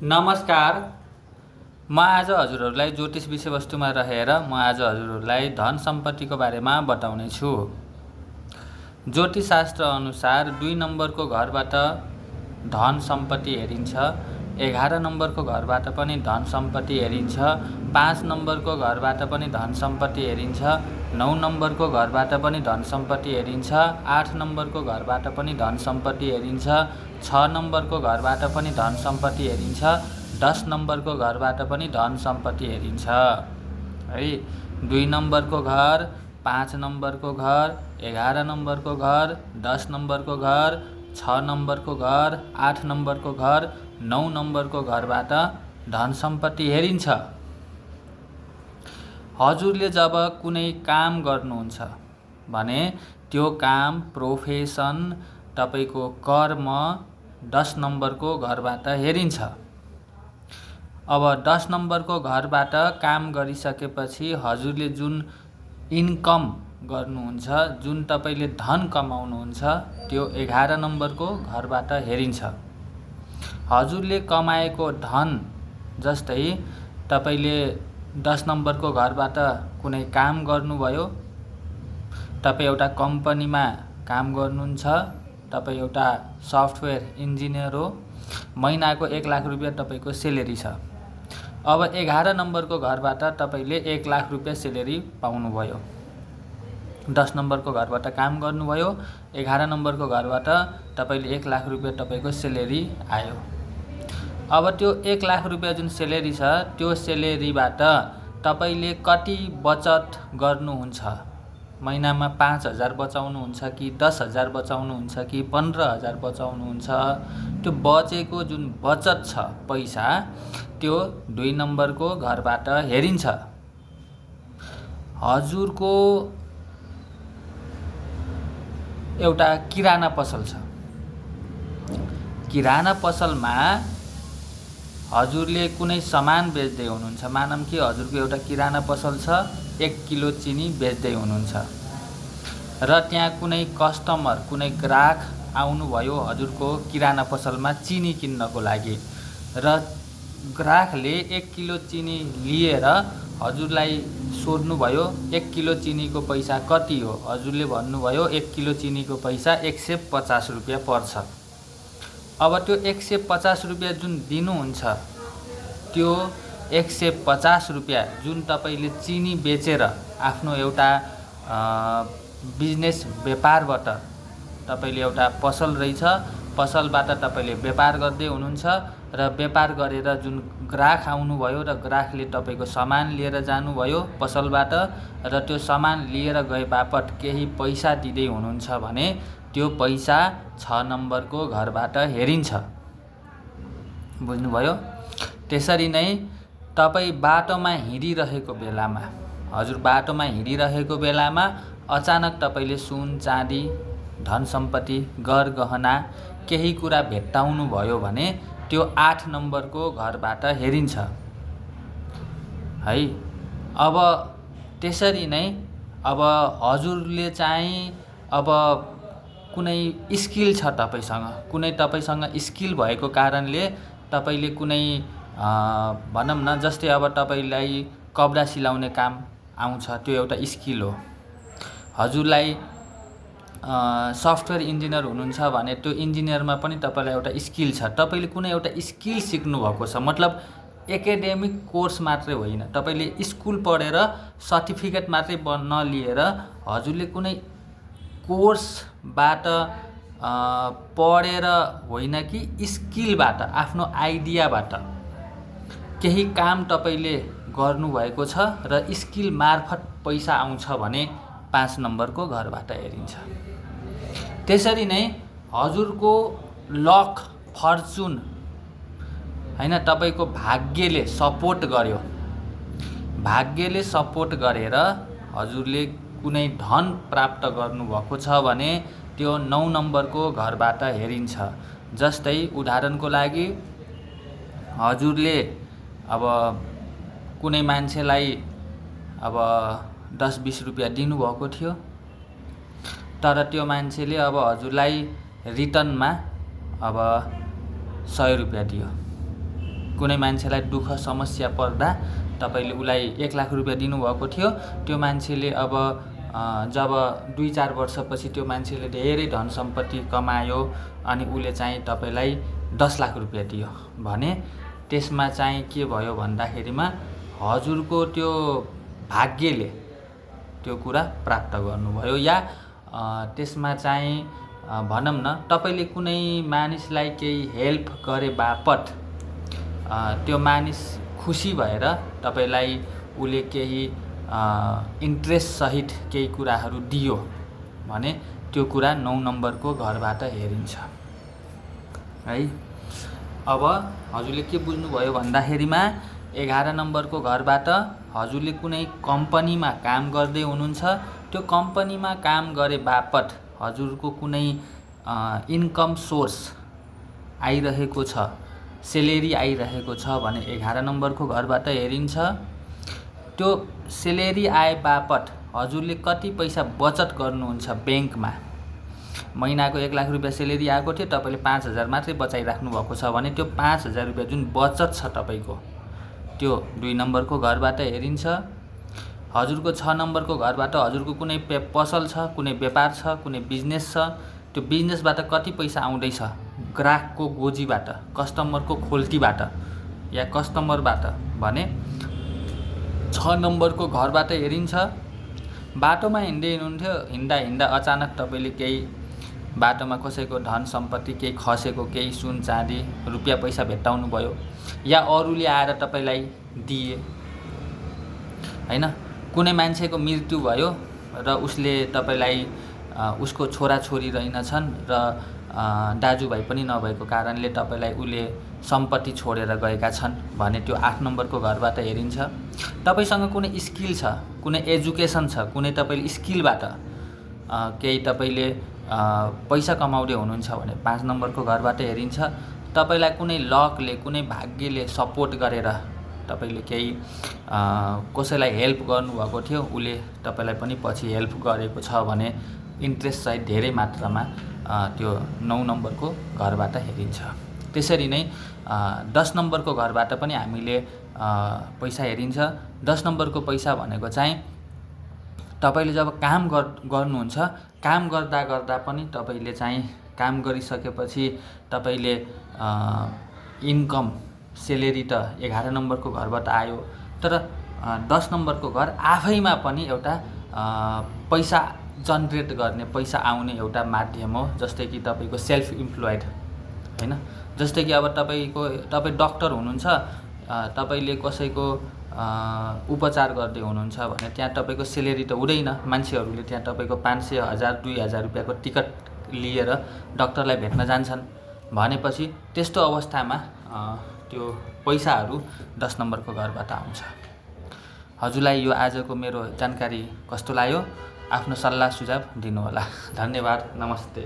नमस्कार। म आज हजुरहरूलाई ज्योतिष विषयवस्तुमा रहेर म आज हजुरहरूलाई धन सम्पत्तिको बारेमा बताउने छु। ज्योतिषशास्त्र अनुसार 2 नम्बरको घरबाट धन सम्पत्ति हेरिन्छ, 11 नम्बरको घरबाट पनि धन सम्पत्ति हेरिन्छ, 5 नम्बरको घरबाट पनि धन सम्पत्ति हेरिन्छ, 9 नम्बरको घरबाट पनि धन सम्पत्ति हेरिन्छ, 8 नम्बरको घरबाट पनि धन सम्पत्ति हेरिन्छ, 6 नम्बरको घरबाट पनि धन सम्पत्ति हेरिन्छ, 10 नम्बरको घरबाट पनि धन सम्पत्ति हेरिन्छ है। 2 नम्बरको घर, 5 नम्बरको घर, 11 नम्बरको घर, 10 नम्बरको घर, 6 नम्बरको घर, 8 नम्बरको घर, 9 नम्बरको घरबाट धन सम्पत्ति हेरिन्छ। हजुरले जब कुनै काम गर्नुहुन्छ भने त्यो काम, प्रोफेसन, तपाईको कर्म 10 नम्बरको घरबाट हेरिन्छ। अब 10 नम्बरको घरबाट काम गरिसकेपछि हजुरले जुन इन्कम गर्नुहुन्छ, जुन तपाईले धन कमाउनुहुन्छ, त्यो 11 नम्बरको घरबाट हेरिन्छ। हजुरले कमाएको धन, जस्तै तपाईले 10 नम्बरको घरबाट कुनै काम गर्नुभयो, तपाई एउटा कम्पनीमा काम गर्नुहुन्छ, तपाई एउटा सफ्टवेयर इन्जिनियर हो, महिनाको 1 लाख रुपैयाँ तपाईको सेलेरी छ। अब 11 नम्बरको घरबाट तपाईले 1 लाख रुपैयाँ सेलेरी पाउनुभयो। 10 नम्बरको घरबाट काम गर्नुभयो, 11 नम्बरको घरबाट तपाईले 1 लाख रुपैयाँ तपाईको सेलेरी आयो। अब त्यो 1 लाख रुपैयाँ जुन सेलेरी छ, त्यो सेलेरीबाट तपाईले कति बचत गर्नुहुन्छ? महिनामा 5,000 बचाउनुहुन्छ कि 10,000 बचाउनुहुन्छ कि 15,000 बचाउनुहुन्छ? त्यो बचेको जुन बचत छ पैसा, त्यो 2 नम्बरको घरबाट हेरिन्छ। हजुरको एउटा किराना पसल छ। किराना पसलमा हजुरले कुनै सामान बेच्दै हुनुहुन्छ। मानौँ कि हजुरको एउटा किराना पसल छ, 1 किलो चिनी बेच्दै हुनुहुन्छ र त्यहाँ कुनै कस्टमर, कुनै ग्राहक आउनुभयो हजुरको किराना पसलमा चिनी किन्नको लागि, र ग्राहकले 1 किलो चिनी लिएर हजुरलाई सोध्नुभयो 1 किलो चिनीको पैसा कति हो? हजुरले भन्नुभयो 1 किलो चिनीको पैसा 150 रुपैयाँ पर्छ। अब त्यो 150 रुपैयाँ जुन दिनुहुन्छ, त्यो 150 रुपैयाँ जुन तपाईले चिनी बेचेर आफ्नो एउटा बिजनेस, व्यापारबाट तपाईले एउटा पसल रहेछ, पसलबाट तपाईले व्यापार गर्दै हुनुहुन्छ र व्यापार गरेर जुन ग्राहक आउनुभयो र ग्राहकले तपाईको सामान लिएर जानुभयो पसलबाट, र त्यो सामान लिएर गए बापत केही पैसा दिँदै हुनुहुन्छ भने त्यो पैसा 6 नम्बरको घरबाट हेरिन्छ। बुझ्नुभयो? त्यसरी नै तपाई बाटोमा हिँडिरहेको बेलामा, हजुर बाटोमा हिँडिरहेको बेलामा अचानक तपाईले सुन, चाँदी, धन सम्पत्ति, गहना केही कुरा भेट्टाउनु भयो भने त्यो 8 नम्बरको घरबाट हेरिन्छ है। अब त्यसरी नै अब हजुरले चाहिँ अब कुनै स्किल छ तपाईसँग, कुनै तपाईसँग स्किल भएको कारणले तपाईले कुनै भनौँ न, जस्तै अब तपाईलाई कपडा सिलाउने काम आउँछ, त्यो एउटा स्किल हो। हजुरलाई सफ्टवेयर इन्जिनियर हुनुहुन्छ भने त्यो इन्जिनियरमा पनि तपाईलाई एउटा स्किल छ। तपाईले कुनै एउटा स्किल सिक्नु भएको छ, मतलब एकाडेमिक कोर्स मात्रै होइन, तपाईले स्कुल पढेर सर्टिफिकेट मात्रै नलिएर हजुरले कुनै कोर्सबाट पढेर होइन कि स्किलबाट, आफ्नो आइडियाबाट केही काम तपाईले गर्नुभएको छ र स्किल मार्फत पैसा आउँछ भने 5 नम्बरको घरबाट हेरिन्छ। त्यसरी नै हजुरको लक, फर्चुन हैन, तपाईको भाग्यले सपोर्ट गर्यो, भाग्यले सपोर्ट गरेर हजुरले कुनै धन प्राप्त गर्नुभएको छ भने त्यो 9 नम्बरको घरबाट हेरिन्छ। जस्तै उदाहरणको लागि हजुरले अब कुनै मान्छेलाई अब 10-20 रुपैयाँ दिनुभएको थियो, तर त्यो मान्छेले अब हजुरलाई रिटर्नमा अब 100 रुपैयाँ दियो। कुनै मान्छेलाई दुःख समस्या पर्दा तपाईँले उसलाई 1 लाख रुपियाँ दिनुभएको थियो, त्यो मान्छेले अब जब 2-4 वर्षपछि त्यो मान्छेले धेरै धन सम्पत्ति कमायो अनि उसले चाहिँ तपाईँलाई 10 लाख रुपियाँ दियो भने त्यसमा चाहिँ के भयो भन्दाखेरिमा हजुरको त्यो भाग्यले त्यो कुरा प्राप्त गर्नुभयो। या त्यसमा चाहिँ भनौँ न तपाईँले कुनै मानिसलाई केही हेल्प गरे बापत त्यो मानिस खुसी भएर तपाईँलाई उसले केही इन्ट्रेस्ट सहित केही कुराहरू दियो भने त्यो कुरा 9 नम्बरको घरबाट हेरिन्छ है। अब हजुरले के बुझ्नुभयो भन्दाखेरिमा 11 नम्बरको घरबाट हजुरले कुनै कम्पनीमा काम गर्दै हुनुहुन्छ, त्यो कम्पनीमा काम गरे बापत हजुरको कुनै इन्कम सोर्स आइरहेको छ, सेलेरी आइरहेको छ भने 11 नम्बरको घरबाट हेरिन्छ। त्यो सेलेरी आए बापत हजुरले कति पैसा बचत गर्नुहुन्छ ब्याङ्कमा, महिनाको 1 लाख रुपियाँ सेलेरी आएको थियो, तपाईँले 5,000 मात्रै बचाइराख्नु भएको छ भने त्यो 5,000 रुपियाँ जुन बचत छ तपाईँको त्यो 2 नम्बरको घरबाट हेरिन्छ। हजुरको 6 नम्बरको घरबाट हजुरको कुनै पसल छ, कुनै व्यापार छ, कुनै बिजनेस छ, त्यो बिजनेसबाट कति पैसा आउँदैछ, ग्राहकको गोजीबाट, कस्टमरको खोल्टीबाट या कस्टमरबाट भने 6 नम्बरको घरबाट हेरिन्छ। बाटोमा हिँड्दै हुनुहुन्थ्यो, हिँड्दा अचानक तपाईँले केही बाटोमा कसैको धन सम्पत्ति केही खसेको, केही सुन चाँदी रुपियाँ पैसा भेट्टाउनु भयो या अरूले आएर तपाईँलाई दिए हैन। कुनै मान्छेको मृत्यु भयो र उसले तपाईँलाई उसको छोराछोरी रहेनछन् र दाजुभाइ पनि नभएको कारणले तपाईँलाई उसले सम्पत्ति छोडेर गएका छन् भने त्यो 8 नम्बरको घरबाट हेरिन्छ। तपाईँसँग कुनै स्किल छ, कुनै एजुकेसन छ, कुनै तपाईँले स्किलबाट केही तपाईँले पैसा कमाउँदै हुनुहुन्छ भने 5 नम्बरको घरबाट हेरिन्छ। तपाईँलाई कुनै लकले, कुनै भाग्यले सपोर्ट गरेर तपाईँले केही कसैलाई हेल्प गर्नुभएको थियो, उसले तपाईँलाई पनि पछि हेल्प गरेको छ भने इन्ट्रेस्ट सहित धेरै मात्रामा त्यो 9 नम्बरको घरबाट हेरिन्छ। त्यसरी नै 10 नम्बरको घरबाट पनि हामीले पैसा हेरिन्छ। 10 नम्बरको पैसा भनेको चाहिँ तपाईँले जब काम गर्नुहुन्छ, काम गर्दा गर्दा पनि तपाईँले चाहिँ काम गरिसकेपछि तपाईँले इन्कम सेलेरी त 11 नम्बरको घरबाट आयो, तर 10 नम्बरको घर आफैमा पनि एउटा पैसा जनरेट गर्ने, पैसा आउने एउटा माध्यम हो। जस्तै कि तपाईँको सेल्फ इम्प्लोइड हैन, जस्तै कि अब तपाईँ डक्टर हुनुहुन्छ, तपाईँले कसैको उपचार गर्दै हुनुहुन्छ भने त्यहाँ तपाईँको सेलेरी त हुँदैन, मान्छेहरूले त्यहाँ तपाईँको 500, 1000, 2000 रुपियाँको टिकट लिएर डक्टरलाई भेट्न जान्छन् भनेपछि त्यस्तो अवस्थामा त्यो पैसाहरू 10 नम्बरको घरबाट आउँछ। हजुरलाई यो आजको मेरो जानकारी कस्तो लाग्यो? आफ्नो सल्लाह सुझाव दिनुहोला। धन्यवाद। नमस्ते।